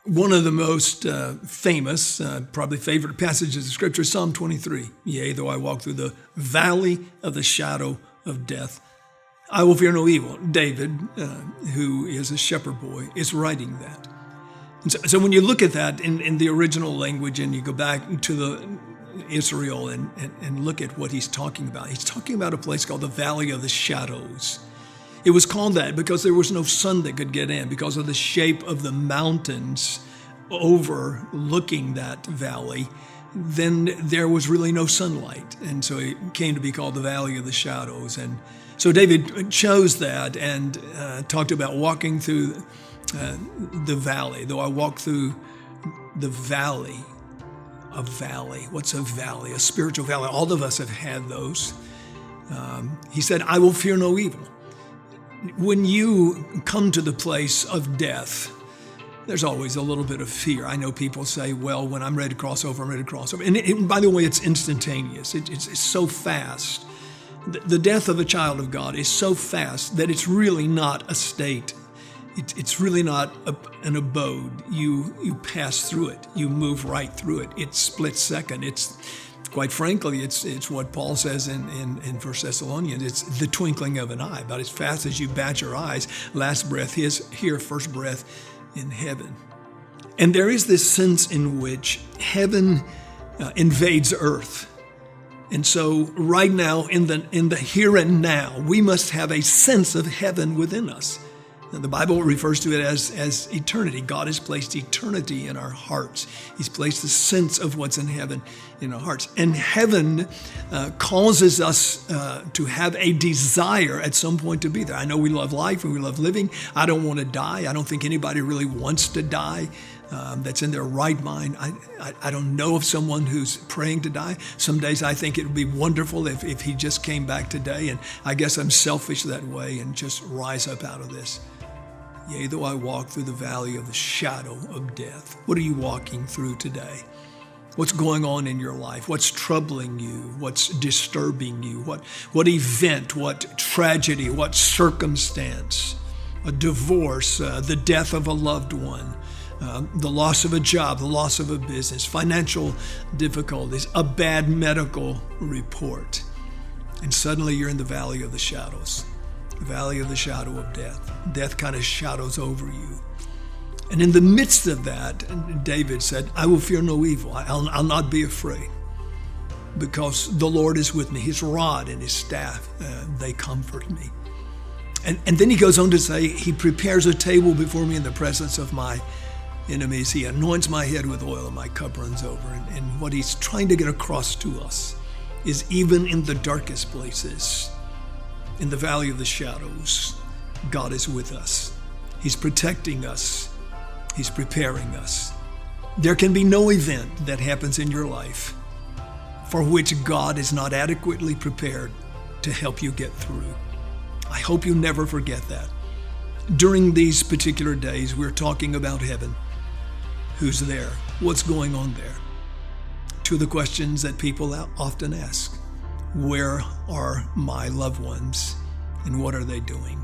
One of the most famous, probably favorite passages of Scripture, Psalm 23. Yea, though I walk through the valley of the shadow of death, I will fear no evil. David, who is a shepherd boy, is writing that. And so when you look at that in the original language and you go back to the Israel and look at what he's talking about a place called the Valley of the Shadows. It was called that because there was no sun that could get in because of the shape of the mountains overlooking that valley. Then there was really no sunlight. And so it came to be called the Valley of the Shadows. And so David chose that and talked about walking through the valley. Though I walk through the valley, a valley. What's a valley? A spiritual valley. All of us have had those. He said, I will fear no evil. When you come to the place of death, there's always a little bit of fear. I know people say, well, when I'm ready to cross over, I'm ready to cross over. And by the way, it's instantaneous. It's so fast. The death of a child of God is so fast that it's really not a state. It's really not an abode. You pass through it. You move right through it. It's split second. It's quite frankly, it's what Paul says in 1 Thessalonians. It's the twinkling of an eye. About as fast as you bat your eyes, last breath is here, first breath in heaven. And there is this sense in which heaven invades earth. And so right now, in the here and now, we must have a sense of heaven within us. And the Bible refers to it as eternity. God has placed eternity in our hearts. He's placed the sense of what's in heaven in our hearts. And heaven causes us to have a desire at some point to be there. I know we love life and we love living. I don't want to die. I don't think anybody really wants to die that's in their right mind. I don't know of someone who's praying to die. Some days I think it would be wonderful if he just came back today. And I guess I'm selfish that way and just rise up out of this. Yea, though I walk through the valley of the shadow of death. What are you walking through today? What's going on in your life? What's troubling you? What's disturbing you? What event? What tragedy? What circumstance? A divorce, the death of a loved one, the loss of a job, the loss of a business, financial difficulties, a bad medical report. And suddenly you're in the valley of the shadows. The valley of the shadow of death. Death kind of shadows over you. And in the midst of that, David said, I will fear no evil. I'll not be afraid because the Lord is with me. His rod and his staff, they comfort me. And then he goes on to say, he prepares a table before me in the presence of my enemies. He anoints my head with oil and my cup runs over. And what he's trying to get across to us is even in the darkest places, in the valley of the shadows, God is with us. He's protecting us. He's preparing us. There can be no event that happens in your life for which God is not adequately prepared to help you get through. I hope you never forget that. During these particular days, we're talking about heaven. Who's there? What's going on there? Two of the questions that people often ask. Where are my loved ones and what are they doing?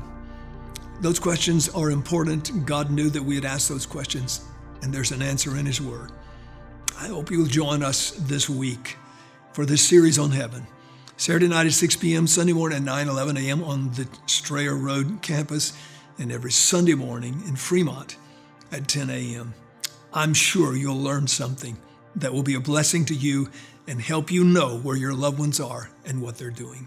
Those questions are important. God knew that we would ask those questions, and there's an answer in his word. I hope you'll join us this week for this series on heaven. Saturday night at 6 p.m., Sunday morning at 9:11 a.m. on the Strayer Road campus, and every Sunday morning in Fremont at 10 a.m. I'm sure you'll learn something that will be a blessing to you and help you know where your loved ones are and what they're doing.